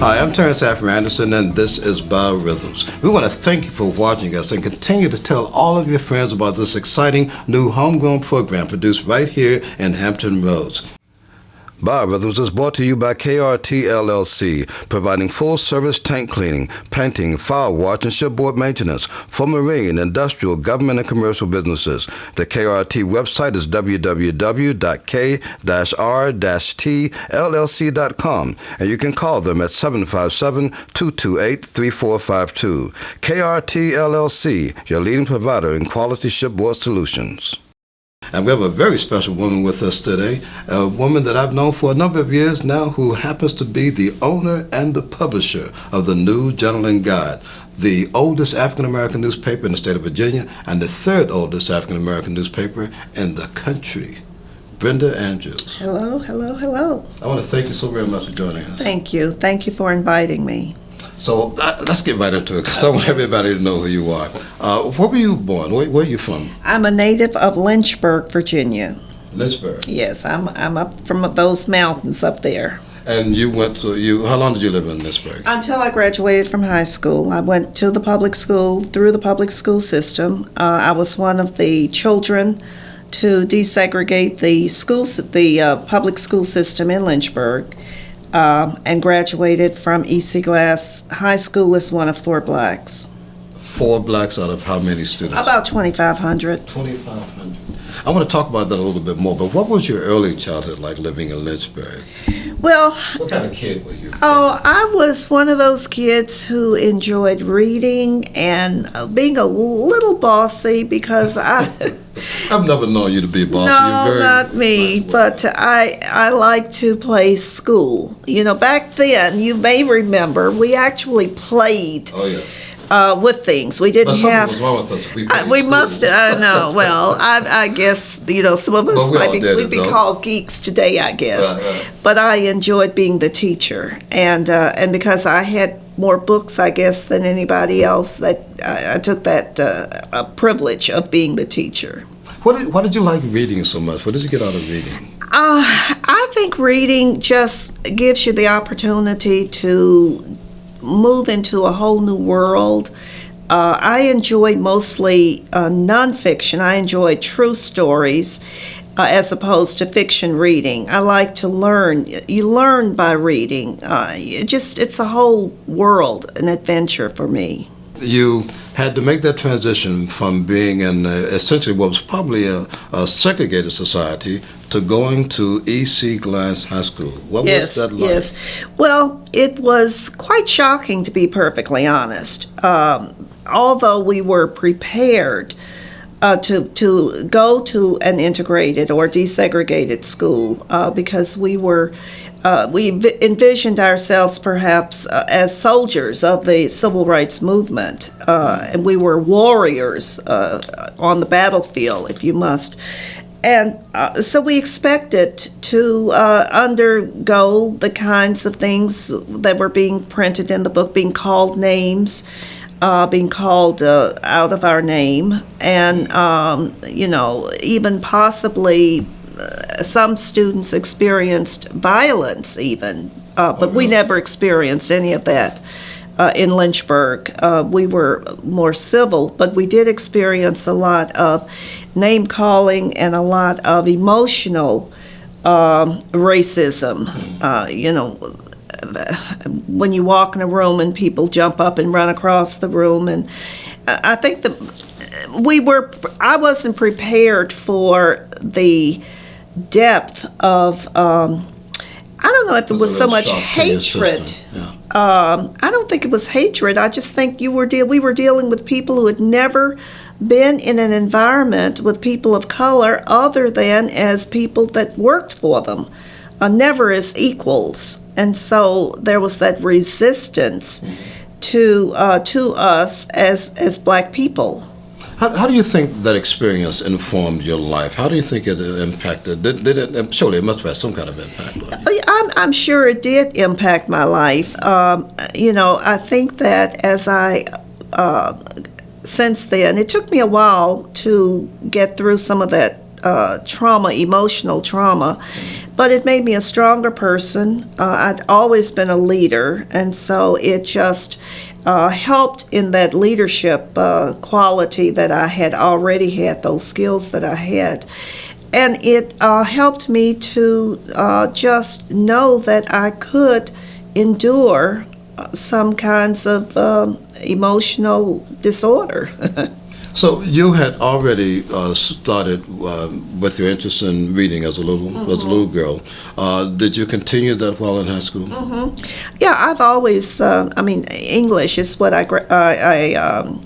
Hi, I'm Terrance Afer-Anderson, and this is Biorhythms. We want to thank you for watching us and continue to tell all of your friends about this exciting new homegrown program produced right here in Hampton Roads. Biorhythms is brought to you by KRT LLC, providing full-service tank cleaning, painting, fire watch, and shipboard maintenance for marine, industrial, government, and commercial businesses. The KRT website is www.k-r-tllc.com, and you can call them at 757-228-3452. KRT LLC, your leading provider in quality shipboard solutions. And we have a very special woman with us today, a woman that I've known for a number of years now who happens to be the owner and the publisher of the New Journal and Guide, the oldest African-American newspaper in the state of Virginia and the third oldest African-American newspaper in the country. Brenda Andrews. Hello, hello, hello. I want to thank you so very much for joining us. Thank you. Thank you for inviting me. So let's get right into it, because I want everybody to know who you are. Where were you born? Where are you from? I'm a native of Lynchburg, Virginia. Lynchburg. Yes, I'm up from those mountains up there. And you went to, how long did you live in Lynchburg? Until I graduated from high school. I went to the public school, through the public school system. I was one of the children to desegregate the public school system in Lynchburg. And graduated from E.C. Glass High School as one of 4 blacks. 4 blacks out of how many students? About 2,500. 2,500. I want to talk about that a little bit more, but what was your early childhood like living in Lynchburg? Well, what kind of kid were you? Oh, I was one of those kids who enjoyed reading and being a little bossy because I've never known you to be bossy. No, not me, but I like to play school. You know, back then, you may remember, we actually played. Oh, yes. With things. We didn't have. Was wrong with us. We must. No. Well, I guess some of us we'd be called geeks today. I guess. Right. But I enjoyed being the teacher, and because I had more books, I guess, than anybody else, that I took that privilege of being the teacher. Why did you like reading so much? What did you get out of reading? I think reading just gives you the opportunity to move into a whole new world. I enjoy mostly nonfiction. I enjoy true stories as opposed to fiction reading. I like to learn. You learn by reading. It's a whole world, an adventure for me. You had to make that transition from being in essentially what was probably a segregated society to going to E.C. Glass High School. What was that like? Yes. Well, it was quite shocking, to be perfectly honest. Although we were prepared to go to an integrated or desegregated school because we envisioned ourselves perhaps as soldiers of the civil rights movement, and we were warriors on the battlefield, if you must. And so we expected to undergo the kinds of things that were being printed in the book, being called names, being called out of our name, and, even possibly some students experienced violence even, but we never experienced any of that in Lynchburg. We were more civil, but we did experience a lot of name-calling and a lot of emotional racism. When you walk in a room and people jump up and run across the room, and I think I wasn't prepared for the depth of, I don't know if it was so much hatred. Yeah. I don't think it was hatred. I just think we were dealing with people who had never been in an environment with people of color other than as people that worked for them, never as equals. And so there was that resistance to us as black people. How do you think that experience informed your life? How do you think it impacted? Did it? Surely it must have had some kind of impact on you. I'm sure it did impact my life. I think that as since then, it took me a while to get through some of that trauma, emotional trauma, but it made me a stronger person. I'd always been a leader, and so it just helped in that leadership quality that I had already had, those skills that I had. And it helped me to just know that I could endure some kinds of emotional disorder. So you had already started with your interest in reading as a little girl. Did you continue that while in high school? Yeah, I've always, English is what I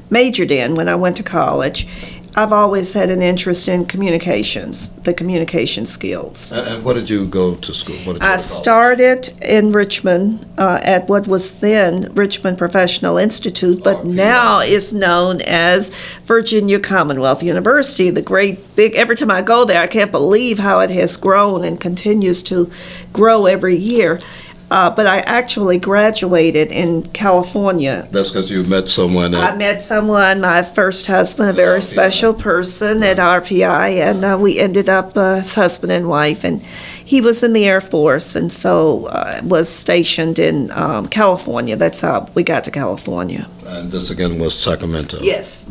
majored in when I went to college. I've always had an interest in communications, the communication skills. And what did you go to school? What did you I go to college? started in Richmond at what was then Richmond Professional Institute, but now is known as Virginia Commonwealth University, the great big, every time I go there, I can't believe how it has grown and continues to grow every year. But I actually graduated in California. That's because you met someone I met someone, my first husband, a very special person at RPI, and we ended up as husband and wife. And he was in the Air Force, and so was stationed in California. That's how we got to California. And this again was Sacramento. Yes.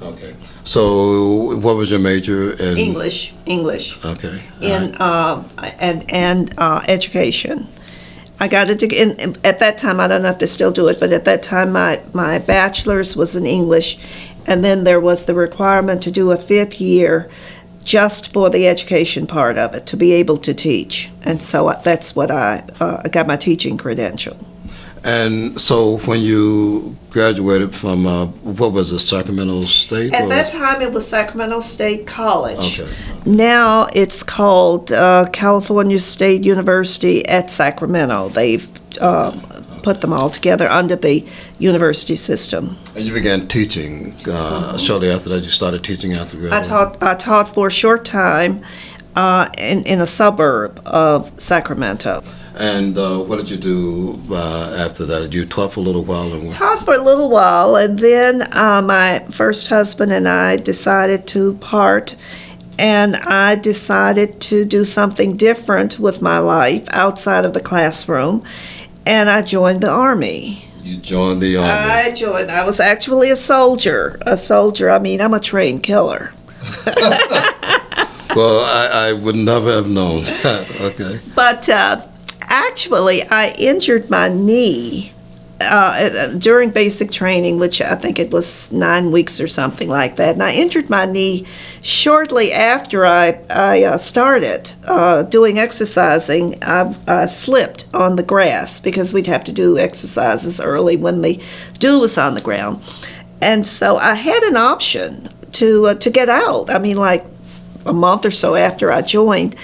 Okay. So what was your major in? English. Okay. In and education. I got it at that time. I don't know if they still do it, but at that time, my bachelor's was in English, and then there was the requirement to do a 5th year, just for the education part of it, to be able to teach, and so that's what I got my teaching credential. And so when you graduated from, what was it, Sacramento State? At that time, it was Sacramento State College. Okay. Now it's called California State University at Sacramento. They've put them all together under the university system. And you began teaching shortly after that. You started teaching after graduation. I taught for a short time in a suburb of Sacramento. And what did you do after that? You taught for a little while? Taught for a little while, and then my first husband and I decided to part, and I decided to do something different with my life outside of the classroom, and I joined the Army. You joined the Army? I was actually a soldier. I'm a trained killer. Well, I would never have known that. Okay. But actually, I injured my knee during basic training, which I think it was 9 weeks or something like that. And I injured my knee shortly after I started doing exercising. I slipped on the grass because we'd have to do exercises early when the dew was on the ground. And so I had an option to get out. Like a month or so after I joined.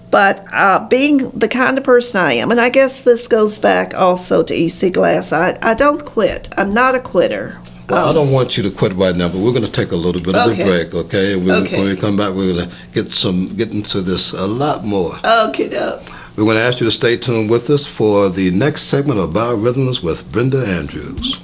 But being the kind of person I am, and I guess this goes back also to E.C. Glass, I don't quit. I'm not a quitter. Well, I don't want you to quit right now, but we're going to take a little bit of a break, okay? And when we come back, we're going to get into this a lot more. Okay, no. We're going to ask you to stay tuned with us for the next segment of Biorhythms with Brenda Andrews.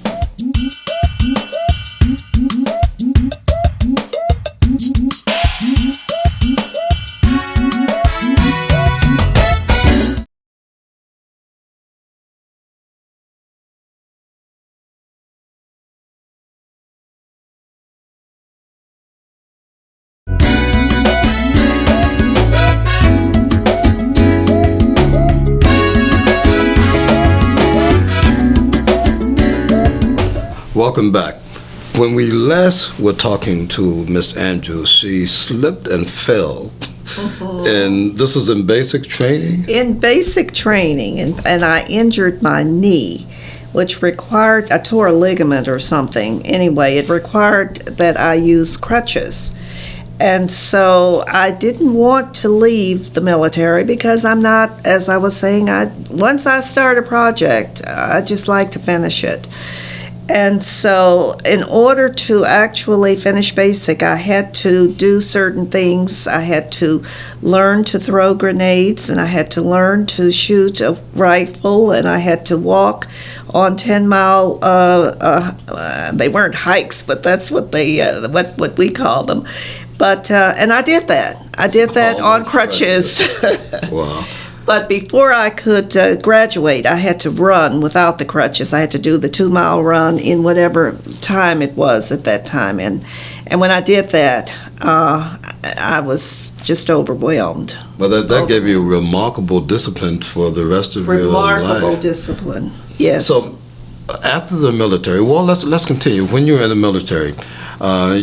Welcome back. When we last were talking to Miss Andrews, she slipped and fell. And this is in basic training? In basic training, and I injured my knee, which required, I tore a ligament or something. Anyway, it required that I use crutches. And so I didn't want to leave the military because I'm not, as I was saying, once I start a project, I just like to finish it. And so in order to actually finish basic, I had to do certain things. I had to learn to throw grenades, and I had to learn to shoot a rifle, and I had to walk on 10-mile, they weren't hikes, but that's what what we call them. But, and I did that. I did that on crutches. Wow. But before I could graduate, I had to run without the crutches. I had to do the 2-mile run in whatever time it was at that time. And when I did that, I was just overwhelmed. Well, that gave you remarkable discipline for the rest of your life. Remarkable discipline, yes. So, after the military, well, let's continue. When you were in the military,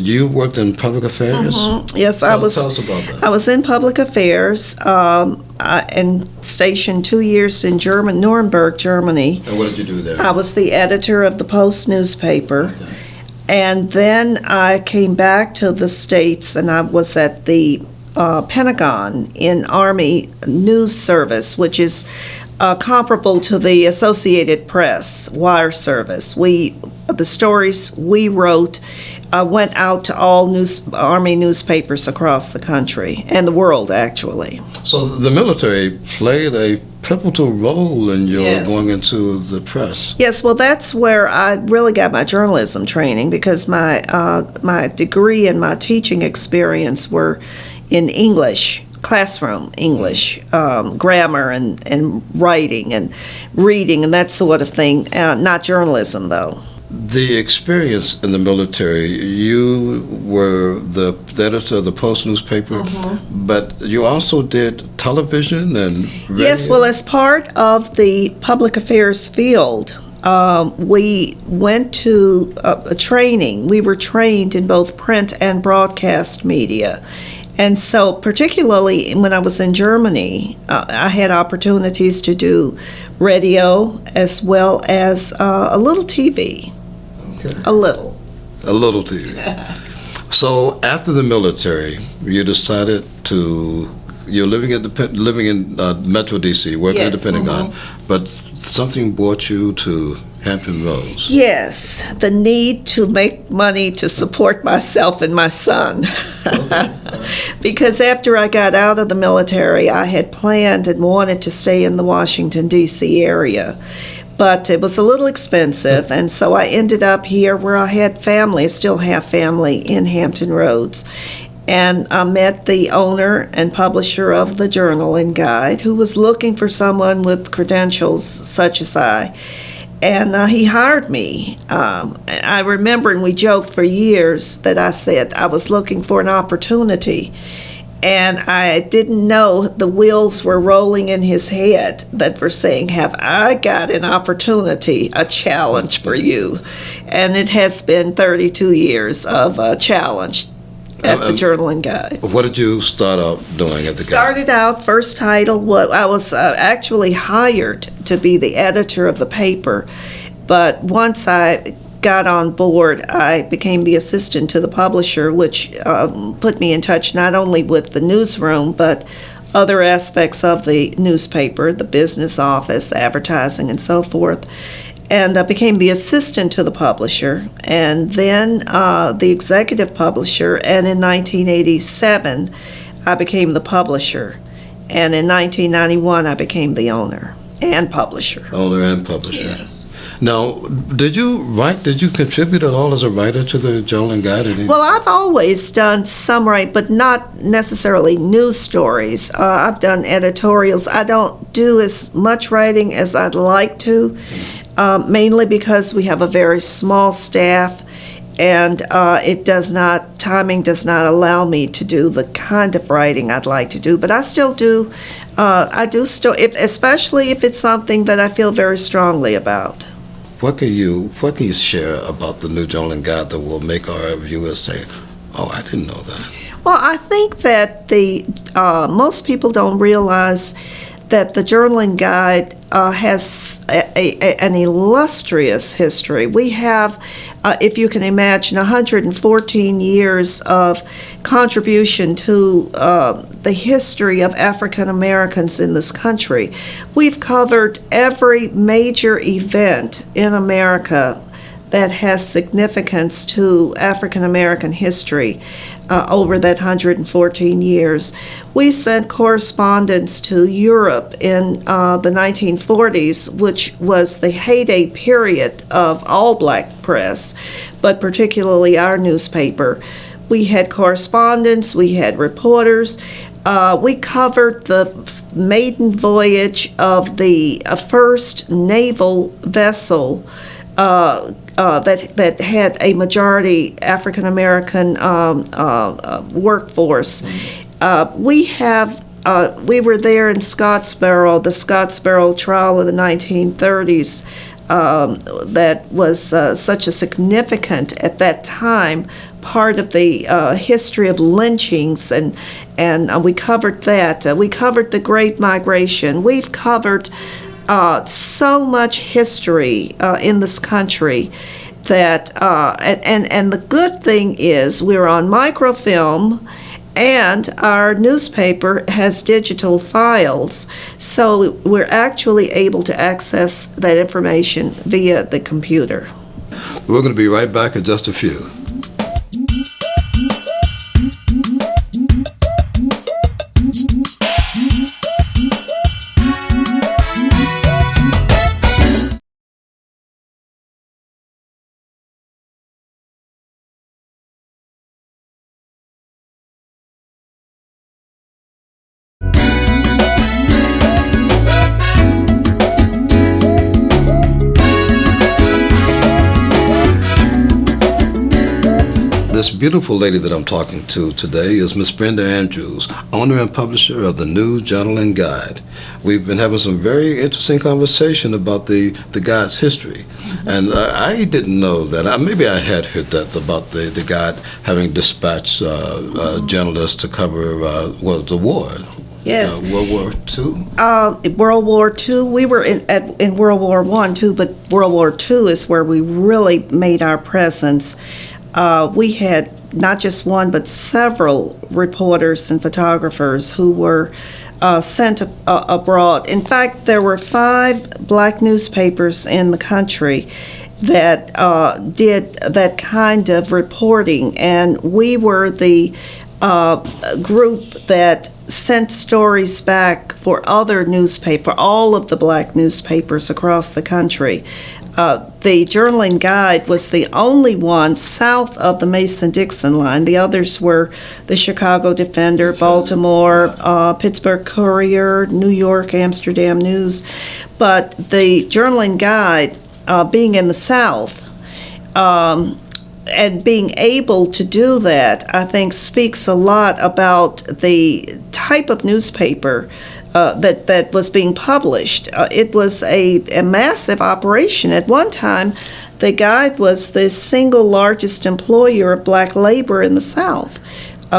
you worked in public affairs? Mm-hmm. Yes, Tell us about that. I was in public affairs and stationed 2 years in Nuremberg, Germany. And what did you do there? I was the editor of the Post newspaper. Okay. And then I came back to the States, and I was at the Pentagon in Army News Service, which is comparable to the Associated Press wire service. The stories we wrote went out to all Army newspapers across the country and the world, actually. So the military played a pivotal role in your Yes. going into the press. Yes, well, that's where I really got my journalism training, because my degree and my teaching experience were in English, classroom English, grammar and writing and reading and that sort of thing, not journalism, though. The experience in the military, you were the editor of the Post newspaper, but you also did television and radio? Yes, well, as part of the public affairs field, we went to a training. We were trained in both print and broadcast media. And so, particularly when I was in Germany, I had opportunities to do radio as well as a little TV. Okay. A little. A little TV. So after the military, you decided you're living in Metro DC, working at the Yes, Pentagon, but something brought you to Hampton Roads. Yes, the need to make money to support myself and my son. Because after I got out of the military, I had planned and wanted to stay in the Washington, D.C. area. But it was a little expensive, and so I ended up here where I had family, I still have family in Hampton Roads. And I met the owner and publisher of the Journal and Guide, who was looking for someone with credentials such as I. And he hired me. I remember, and we joked for years, that I said I was looking for an opportunity. And I didn't know the wheels were rolling in his head that were saying, have I got an opportunity, a challenge for you? And it has been 32 years of a challenge at the Journal and Guide. What did you start out doing at the Guide? Started out, first title, I was actually hired to be the editor of the paper. But once I got on board, I became the assistant to the publisher, which put me in touch not only with the newsroom, but other aspects of the newspaper, the business office, advertising, and so forth. And I became the assistant to the publisher, and then the executive publisher, and in 1987, I became the publisher. And in 1991, I became the owner and publisher. Owner and publisher. Yes. Now, did you contribute at all as a writer to the Journal and Guide? Well, I've always done some writing, but not necessarily news stories. I've done editorials. I don't do as much writing as I'd like to, mainly because we have a very small staff, and timing does not allow me to do the kind of writing I'd like to do. But I still do. Especially if it's something that I feel very strongly about. What can you share about the new Journal and Guide that will make our viewers say, "Oh, I didn't know that"? Well, I think that most people don't realize that the Journal and Guide has an illustrious history. We have, if you can imagine, 114 years of contribution to the history of African Americans in this country. We've covered every major event in America that has significance to African American history over that 114 years. We sent correspondence to Europe in the 1940s, which was the heyday period of all black press, but particularly our newspaper. We had correspondents, we had reporters. We covered the maiden voyage of the first naval vessel that had a majority African American workforce. We were there in Scottsboro, the Scottsboro trial of the 1930s. That was such a significant, at that time, part of the history of lynchings, and we covered that. We covered the Great Migration. We've covered so much history in this country that, and the good thing is we're on microfilm, and our newspaper has digital files, so we're actually able to access that information via the computer. We're going to be right back in just a few. This beautiful lady that I'm talking to today is Miss Brenda Andrews, owner and publisher of the New Journal and Guide. We've been having some very interesting conversation about the guide's history. And I didn't know that. Maybe I had heard that about the guide having dispatched journalists to cover the war. Yes. World War II? World War II. We were in World War I too, but World War II is where we really made our presence. We had not just one, but several reporters and photographers who were sent abroad. In fact, there were 5 black newspapers in the country that did that kind of reporting, and we were the group that sent stories back for other newspapers, all of the black newspapers across the country. The Journal and Guide was the only one south of the Mason-Dixon line. The others were the Chicago Defender, Baltimore, Pittsburgh Courier, New York, Amsterdam News. But the Journal and Guide, being in the South, and being able to do that, I think speaks a lot about the type of newspaper that was being published. It was a massive operation. At one time, the Guide was the single largest employer of black labor in the South.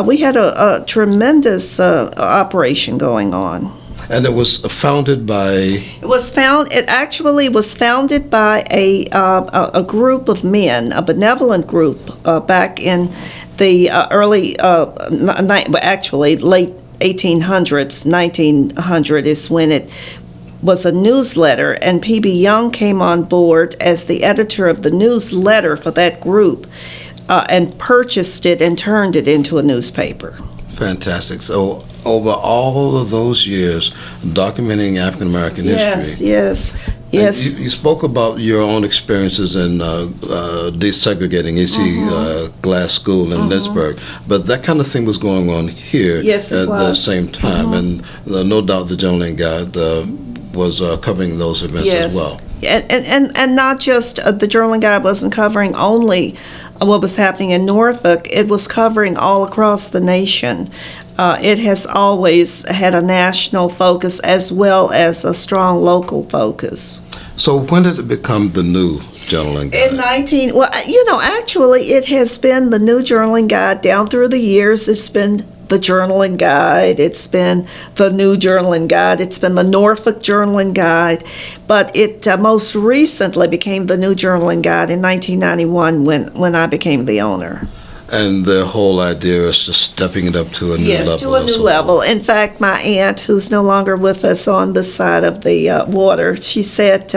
We had a tremendous operation going on. And it was founded by? It actually was founded by a group of men, a benevolent group, back in the late 1800s. 1900 is when it was a newsletter, and P.B. Young came on board as the editor of the newsletter for that group, and purchased it and turned it into a newspaper. Fantastic. So over all of those years documenting African American history. Yes. You spoke about your own experiences in desegregating E.C. Glass School in Lynchburg, but that kind of thing was going on here at the same time, and no doubt the Journal and Guide was covering those events as well. And not just the Journal and Guide wasn't covering only what was happening in Norfolk, it was covering all across the nation. It has always had a national focus as well as a strong local focus. So when did it become the New Journal and Guide? Actually it has been the New Journal and Guide down through the years. It's been the Journal and Guide, it's been the New Journal and Guide, it's been the Norfolk Journal and Guide, but it most recently became the New Journal and Guide in 1991 when I became the owner. And the whole idea is just stepping it up to a new level. Yes, to a new level. In fact, my aunt, who's no longer with us on this side of the water, she said,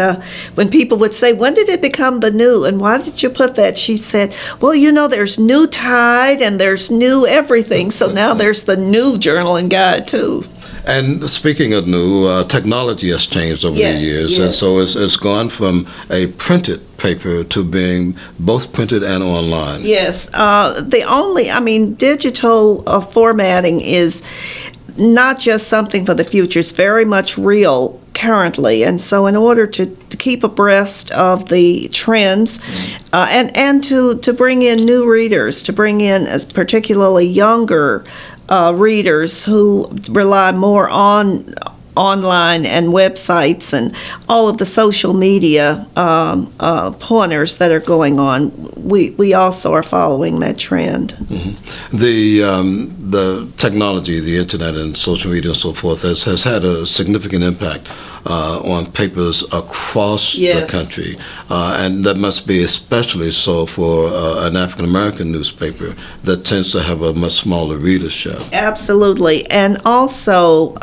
when people would say, when did it become the new, and why did you put that? She said, well, there's New Tide and there's new everything, so now there's the New Journal and Guide, too. And speaking of new, technology has changed over the years, and so it's gone from a printed paper to being both printed and online? Yes, digital formatting is not just something for the future. It's very much real currently. And so in order to keep abreast of the trends and to bring in new readers, to bring in as particularly younger readers who rely more on online and websites and all of the social media pointers that are going on, we also are following that trend. Mm-hmm. The technology, the internet and social media and so forth has had a significant impact on papers across the country, and that must be especially so for an African American newspaper that tends to have a much smaller readership. Absolutely, and also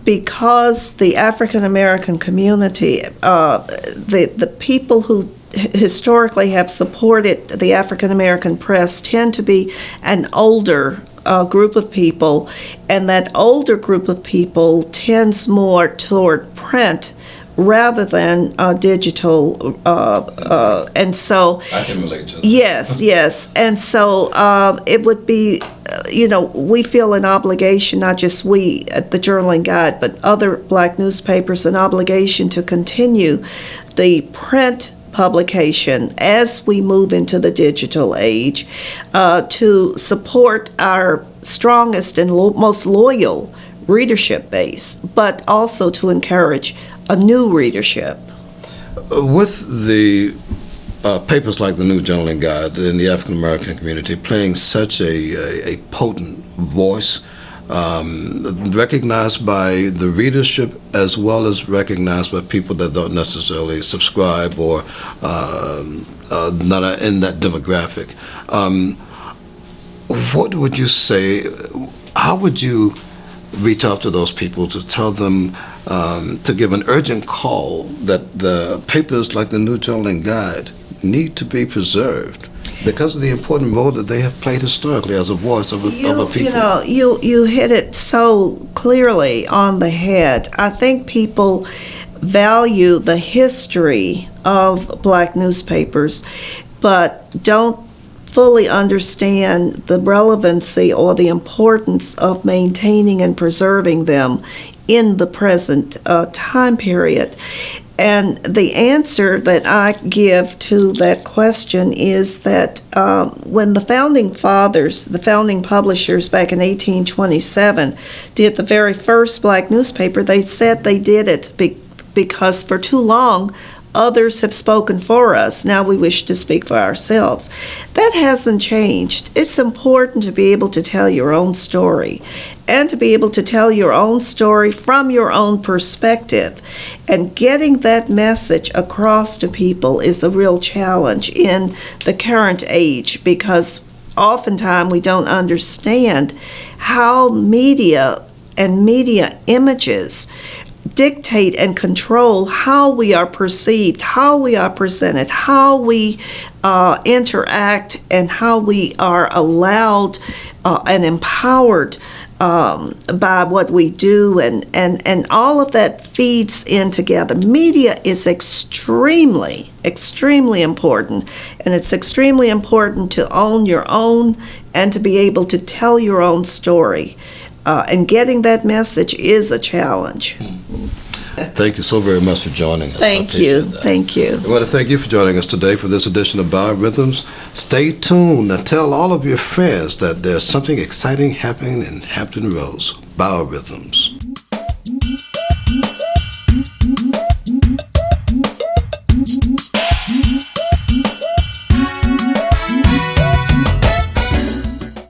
because the African American community, the people who historically have supported the African American press tend to be an older group of people, and that older group of people tends more toward print rather than digital, and so I can relate to that. Yes, and so it would be, we feel an obligation, not just we at the Journal and Guide, but other black newspapers, an obligation to continue the print publication as we move into the digital age, to support our strongest and most loyal readership base, but also to encourage a new readership. With the papers like the New Journal and Guide in the African American community playing such a potent voice, recognized by the readership as well as recognized by people that don't necessarily subscribe or not in that demographic. What would you say, how would you reach out to those people to tell them, to give an urgent call that the papers like the New Journal and Guide need to be preserved because of the important role that they have played historically as a voice of a people? You hit it so clearly on the head. I think people value the history of black newspapers, but don't fully understand the relevancy or the importance of maintaining and preserving them in the present time period. And the answer that I give to that question is that when the founding fathers, the founding publishers back in 1827 did the very first black newspaper, they said they did it because for too long others have spoken for us. Now we wish to speak for ourselves. That hasn't changed. It's important to be able to tell your own story and to be able to tell your own story from your own perspective. And getting that message across to people is a real challenge in the current age because oftentimes we don't understand how media and media images dictate and control how we are perceived, how we are presented, how we interact, and how we are allowed and empowered by what we do, and all of that feeds in together. Media is extremely, extremely important, and it's extremely important to own your own and to be able to tell your own story. And getting that message is a challenge. Thank you so very much for joining us. Thank you. Thank you. I want to thank you for joining us today for this edition of Biorhythms. Stay tuned and tell all of your friends that there's something exciting happening in Hampton Roads. Biorhythms.